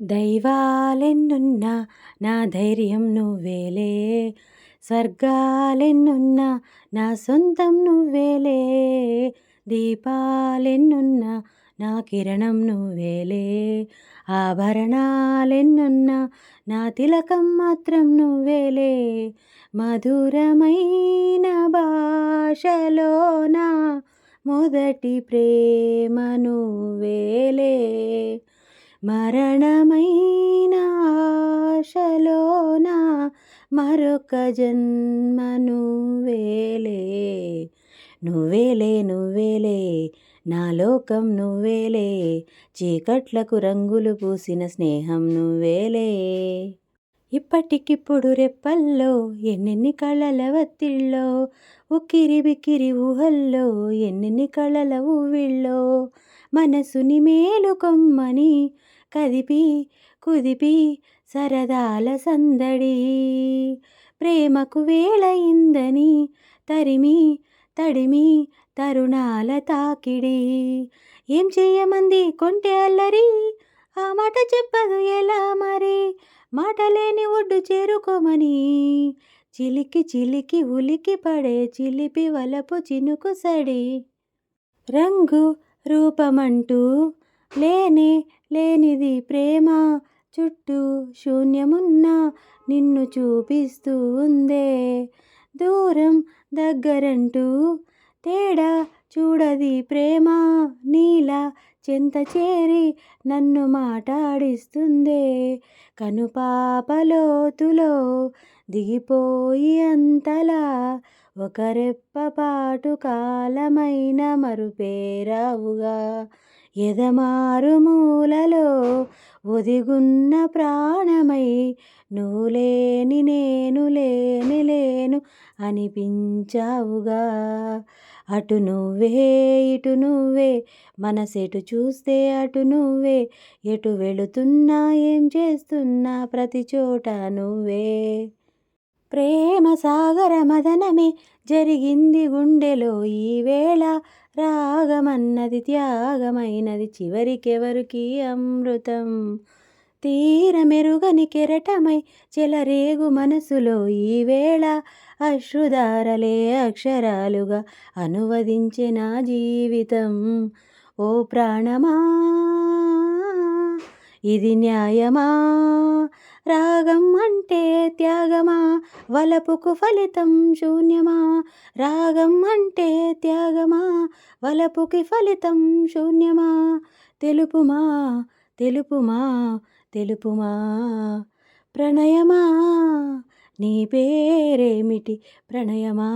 దైవాలెన్నున్నా నా ధైర్యం నువ్వేలే, స్వర్గాలెన్నున్నా నా సొంతం నువ్వేలే, దీపాలెన్నున్నా నా కిరణం నువ్వేలే, ఆభరణాలెన్నున్నా నా తిలకం మాత్రం నువ్వేలే, మధురమైన భాషలోన మొదటి ప్రేమ నువ్వేలే, మరణమైన ఆశలోన మరొక జన్మ నువ్వేలే, నువ్వేలే నువ్వేలే నా లోకం నువ్వేలే, చీకట్లకు రంగులు పూసిన స్నేహం నువ్వేలే. ఇప్పటికిప్పుడు రెప్పల్లో ఎన్నెన్ని కళల వత్తిళ్ళో, ఉక్కిరి బిక్కిరి ఊహల్లో ఎన్నెన్ని కళల ఊవిళ్ళో, మనసుని మేలుకొమ్మని కదిపి కుదిపి సరదాల సందడి, ప్రేమకు వేళయిందని తరిమి తడిమి తరుణాల తాకిడి, ఏం చెయ్యమంది కొంటె అల్లరి, ఆ మాట చెప్పదు ఎలా మరి, మాటలేని ఒడ్డు చేరుకోమని, చిలికి చిలికి ఉలికి పడే చిలిపి వలపు చినుకు సడి, రంగు రూపమంటూ లేనే లేనిది ప్రేమ, చుట్టూ శూన్యమున్నా నిన్ను చూపిస్తూ ఉందే, దూరం దగ్గరంటూ తేడా చూడది ప్రేమ, నీలా చెంత చేరి నన్ను మాటాడిస్తుందే, కనుపాపలోతులో దిగిపోయి అంతలా ఒక రెప్పపాటు కాలమైన మరుపేరావుగా, ఎదమారుమూలలో ఒదిగున్న ప్రాణమై నువ్వు లేని నేను లేని లేను అనిపించావుగా, అటు నువ్వే ఇటు నువ్వే మనసెటు చూస్తే అటు నువ్వే, ఎటు వెళుతున్నా ఏం చేస్తున్నా ప్రతి చోట నువ్వే, ప్రేమ సాగర మదనమే జరిగింది గుండెలో ఈవేళ, రాగమన్నది త్యాగమైనది చివరికెవరికి అమృతం, తీరమెరుగని కెరటమై చెలరేగు మనసులో ఈవేళ, అశ్రుధారలే అక్షరాలుగా అనువదించే నా జీవితం, ఓ ప్రాణమా ఇది న్యాయమా, రాగం అంటే త్యాగమా, వలపుకు ఫలితం శూన్యమా, రాగం అంటే త్యాగమా, వలపుకి ఫలితం శూన్యమా, తెలుపుమా తెలుపుమా తెలుపుమా, ప్రణయమా నీ పేరేమిటి ప్రణయమా,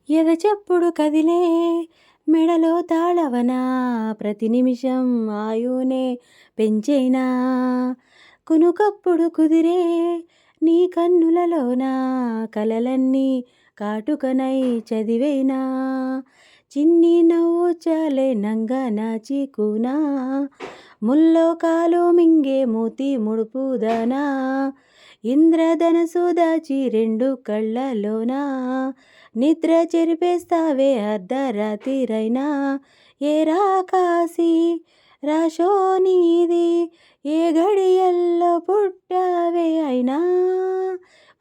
ఎదచప్పుడు కదిలే మెడలో తాళవనా, ప్రతి నిమిషం ఆయునే పెంచేనా, కునుకప్పుడు కుదిరే నీ కన్నులలోన కలలన్నీ కాటుకనై చదివేనా, చిన్ని నవ్వు చాలే నంగా నాచికునా, ముల్లోకాలు మింగే మూతి ముడుపుదనా, ఇంద్రధనసు దాచి రెండు కళ్ళలోనా, నిద్ర చెరిపేస్తావే అర్ధరాత్రిరైనా, ఏ రాకాసి రాశో నీది, ఏ గడియల్లో పుట్టావే అయినా,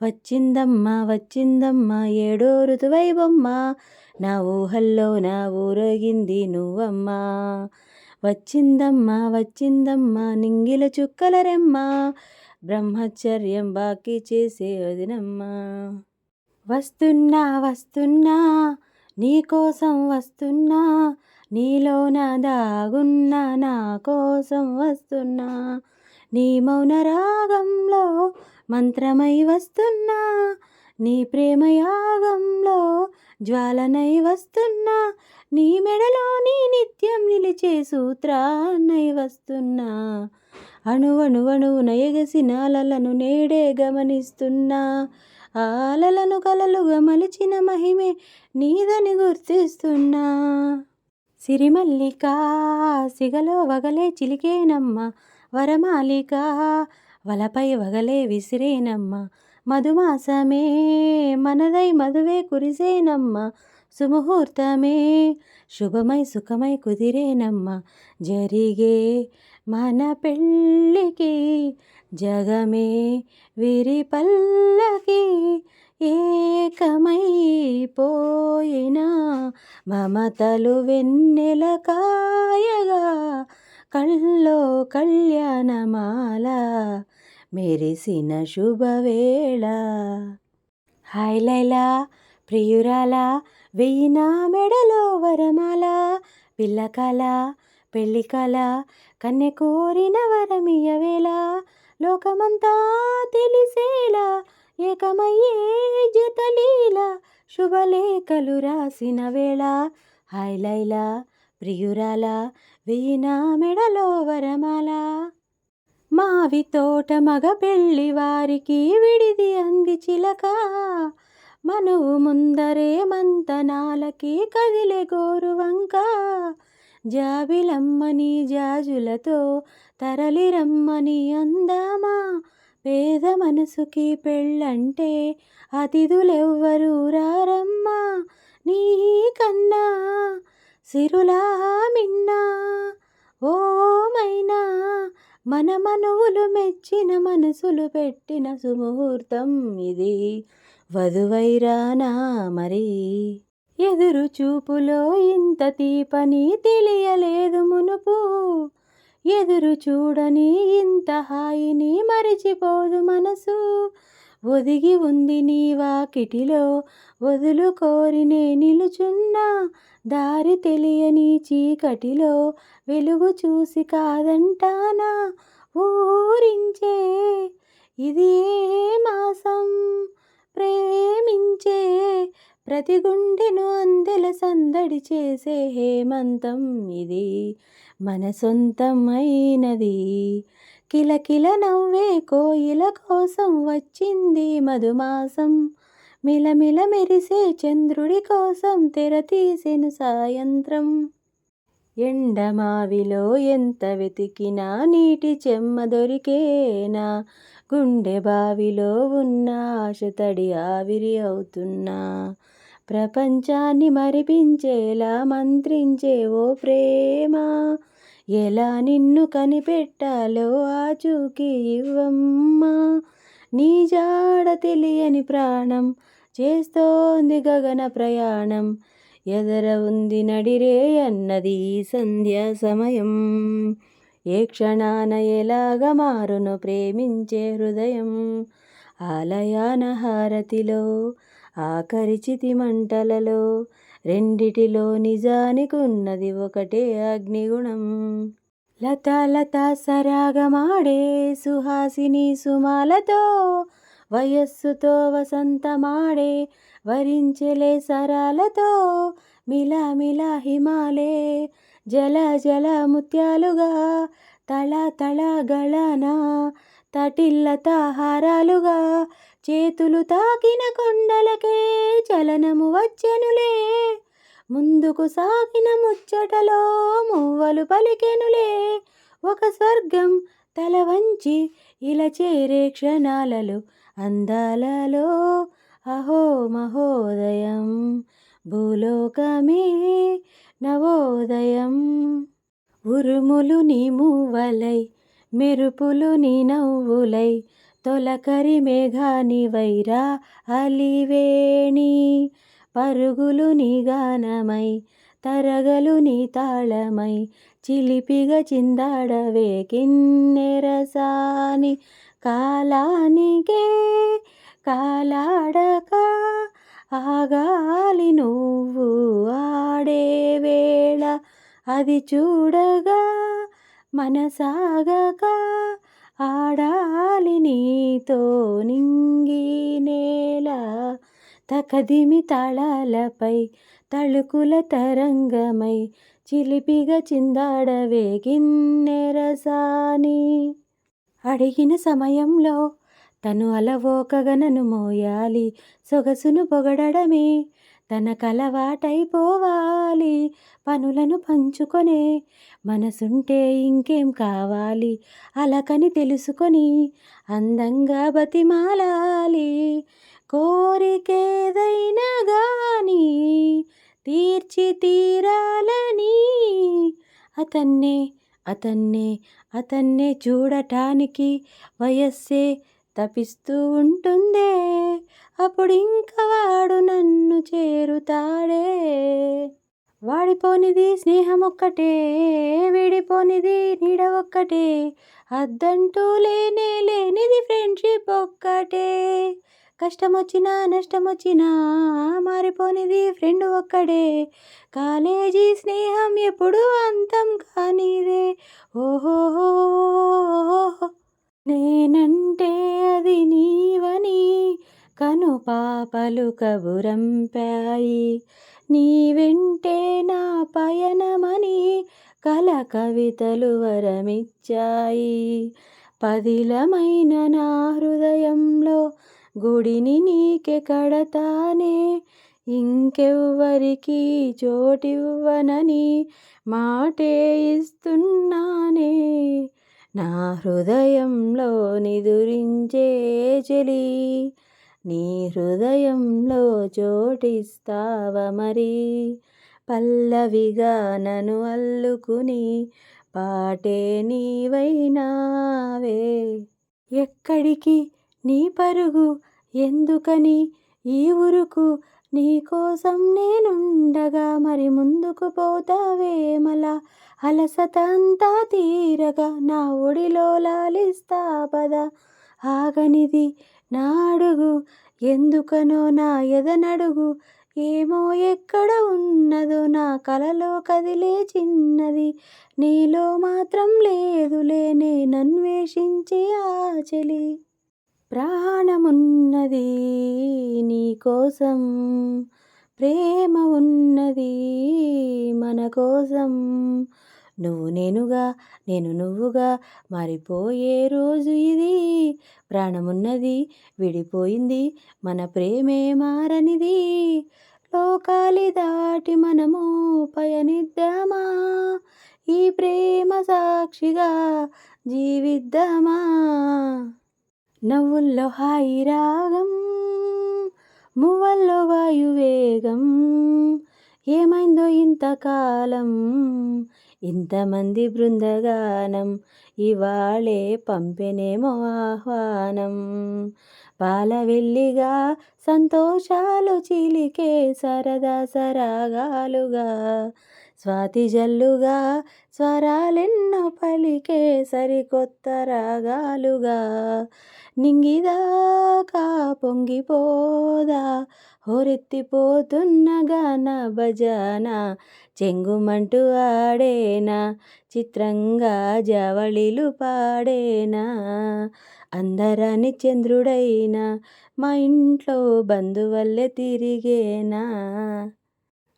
వచ్చిందమ్మా వచ్చిందమ్మా ఏడో ఋతువై బొమ్మ, నా ఊహల్లో నా ఊరేగింది నువ్వమ్మా, వచ్చిందమ్మా వచ్చిందమ్మా నింగిల చుక్కల రెమ్మ, బ్రహ్మచర్యం బాకీ చేసే వదినమ్మా, వస్తున్నా వస్తున్నా నీకోసం వస్తున్నా, నీలోన దాగున్నా నా కోసం వస్తున్నా, నీ మౌన రాగంలో మంత్రమై వస్తున్నా, నీ ప్రేమ యాగంలో జ్వాలనై వస్తున్నా, నీ మెడలో నీ నిత్యం నిలిచే సూత్రాన్నై వస్తున్నా, అణువణువణువున ఎగసిన అలలను నేడే గమనిస్తున్నా, ఆ అలలను కలలుగా మలిచిన మహిమే నీదని గుర్తిస్తున్నా, సిరిమల్లిక సిగలో వగలే చిలికేనమ్మ, వరమాలిక వలపై వగలే విసిరేనమ్మ, మధుమాసమే మనదై మధువే కురిసేనమ్మ, సుముహూర్తమే శుభమై సుఖమై కుదిరేనమ్మ, జరిగే మన పెళ్ళికి జగమే విరిపల్లకి ఏకమైపోయిన మమతలు వెన్నెల కాయగా కల్లో కళ్యాణమాల మెరిసిన శుభవేళ. హాయ్ లైలా ప్రియురాలా వెయ్యిన మెడలో వరమాల పిల్లకల పెళ్ళికల కన్నె కోరిన వరమియవేళ లోకమంతా తెలిసేలా ఏకమయ్యే జతలీల శుభలేఖలు రాసిన వేళ. హాయ్ లైలా ప్రియురాలా వెయ్యిన మెడలో వరమాల. మావి తోట మగ పెళ్ళి వారికి విడిది అంది చిలక మనువు ముందరే మంతనాలకి కదిలే గోరువంక జాబిలమ్మని జాజులతో తరలి రమ్మని అందామా పేద మనసుకి పెళ్ళంటే అతిథులెవ్వరూ రారమ్మా నీ కన్నా సిరులా మిన్నా ఓ మైనా మన మనువులు మెచ్చిన మనసులు పెట్టిన సుముహూర్తం ఇది వధువైరానా మరి. ఎదురు చూపులో ఇంత తీపని తెలియలేదు మునుపు ఎదురు చూడని ఇంత హాయిని మరిచిపోదు మనసు ఒదిగి ఉంది నీ వాకిటిలో వదులు కోరినే నిలుచున్నా దారి తెలియని చీకటిలో వెలుగు చూసి కాదంటానా ఊరించే ఇది ఏ మాసం ప్రేమించే ప్రతి గుండెను అందెల సందడి చేసే హేమంతం ఇది మన సొంతమైనది కిలకిల నవ్వే కోయిల కోసం వచ్చింది మధుమాసం మిలమిల మెరిసే చంద్రుడి కోసం తెర తీసెను సాయంత్రం ఎండమావిలో ఎంత వెతికినా నీటి చెమ్మ దొరికేనా గుండె బావిలో ఉన్న ఆశ తడి ఆవిరి అవుతున్నా ప్రపంచాన్ని మరిపించేలా మంత్రించే ఓ ప్రేమ ఎలా నిన్ను కనిపెట్టాలో ఆచూకీ ఇవ్వమ్మా నీ జాడ తెలియని ప్రాణం చేస్తోంది గగన ప్రయాణం ఎదర ఉంది నడిరే అన్నది సంధ్యా సమయం ఏ క్షణాన ఎలాగ మారును ప్రేమించే హృదయం ఆలయాన హారతిలో ఆఖరి చితి మంటలలో రెండిటిలో నిజానికి ఉన్నది ఒకటే అగ్నిగుణం లత లత సరాగమాడే సుహాసిని సుమాలతో వయస్సుతో వసంతమాడే వరించెలే సరాలతో మిలా మిలా హిమాలే జల జల ముత్యాలుగా తళ తళ గళన తటిల్లత హారాలుగా చేతులు తాకిన కొండలకే చలనము వచ్చెనులే ముందుకు సాగిన ముచ్చటలో మువ్వలు పలికెనులే ఒక స్వర్గం తల వంచి ఇలా చేరే క్షణాలలో అందాలలో అహో మహోదయం భూలోకమే నవోదయం ఉరుములు నీ మూవలై మెరుపులు నీ నవ్వులై తొలకరి మేఘాని వైరా అలివేణి పరుగులు నీ గానమై తరగలు నీ తాళమై చిలిపిగా చిందాడవే కిన్నెరసాని కాలానికే కాలాడక ఆగాలి నువ్వు ఆడే వేళ అది చూడగా మనసాగక ఆడాలి నీతో నింగి నేల తకదిమి తాళాలపై తళుకుల తరంగమై చిలిపిగా చిందాడవే కిన్నెరసాని అడిగిన సమయంలో తను అలవోకగనను మోయాలి సొగసును పొగడమే తనకలవాటైపోవాలి పనులను పంచుకొనే మనసుంటే ఇంకేం కావాలి అలకని తెలుసుకొని అందంగా బతిమాలాలి కోరికేదైనా గాని తీర్చి తీరాలని అతన్నే అతన్నే అతన్నే చూడటానికి వయస్సే తపిస్తూ ఉంటుందే, అప్పుడింక వాడు నన్ను చేరుతాడే. వాడిపోనిది స్నేహమొక్కటే, విడిపోనిది నీడ ఒక్కటే, అద్దంటూ లేనే లేనిది ఫ్రెండ్షిప్ ఒక్కటే. కష్టమొచ్చినా నష్టమొచ్చినా మారిపోనిది ఫ్రెండ్ ఒక్కడే, కాలేజీ స్నేహం ఎప్పుడు అంతం కానిదే. ఓహోహో నేనంటే అది నీవని కనుపాపలు కబురంపాయి, నీ వెంటే నా పయనమని కల కవితలు వరమిచ్చాయి. పదిలమైన నా హృదయంలో గుడిని నీకే కడతానే, ఇంకెవ్వరికి చోటివ్వనని మాటే ఇస్తున్నానే. నా హృదయంలో నిదురించే చెలి, నీ హృదయంలో చోటిస్తావ మరి. పల్లవిగా నన్ను అల్లుకుని పాటే నీవైనావే. ఎక్కడికి నీ పరుగు, ఎందుకని ఈ ఉరుకు, నీకోసం నేనుండగా మరి ముందుకు పోతావేమలా. అలసట అంతా తీరగా నా ఒడిలో లాలిస్తా పద, ఆగనిది నా అడుగు, ఎందుకనో నా ఎదనడుగు. ఏమో ఎక్కడ ఉన్నదో నా కలలో కదిలే చిన్నది, నీలో మాత్రం లేదులే నేనన్వేషించే ఆ చెలి. ప్రాణమున్నది నీకోసం, ప్రేమ ఉన్నది మన కోసం. నువ్వు నేనుగా, నేను నువ్వుగా మారిపోయే రోజు ఇది. ప్రాణమున్నది విడిపోయింది, మన ప్రేమే మారనిది. లోకాలి దాటి మనము పయనిద్దామా, ఈ ప్రేమ సాక్షిగా జీవిద్దామా. నవ్వుల్లో హాయి రాగం, మువ్వల్లో వాయువేగం, ఏమైందో ఇంతకాలం ఇంతమంది బృందగానం, ఇవాళే పంపెనేమో ఆహ్వానం. పాలవెల్లిగా సంతోషాలు చిలికే సరదా సరాగాలుగా, స్వాతి జల్లుగా స్వరాలెన్నో పలికే సరికొత్త రాగాలుగా. నింగిదాకా పొంగిపోదా హోరెత్తిపోతున్న గాన భజన, చెంగుమంటూ ఆడేనా చిత్రంగా జవళిలు పాడేనా. అందరాని చంద్రుడైనా మా ఇంట్లో బంధువల్లే తిరిగేనా.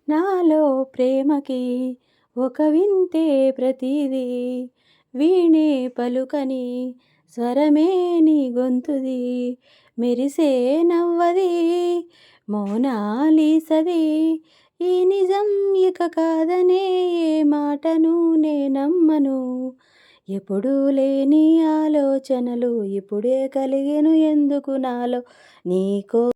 నాలో ప్రేమకి ఒక వింతే ప్రతిదీ, వీణే పలుకని స్వరమే నీ గొంతుది, మెరిసే నవ్వది మోనాలీసది. ఈ నిజం ఇక కాదనే ఏ మాటను నే నమ్మను, ఎప్పుడూ లేని ఆలోచనలు ఇప్పుడే కలిగెను ఎందుకు నాలో. నీకో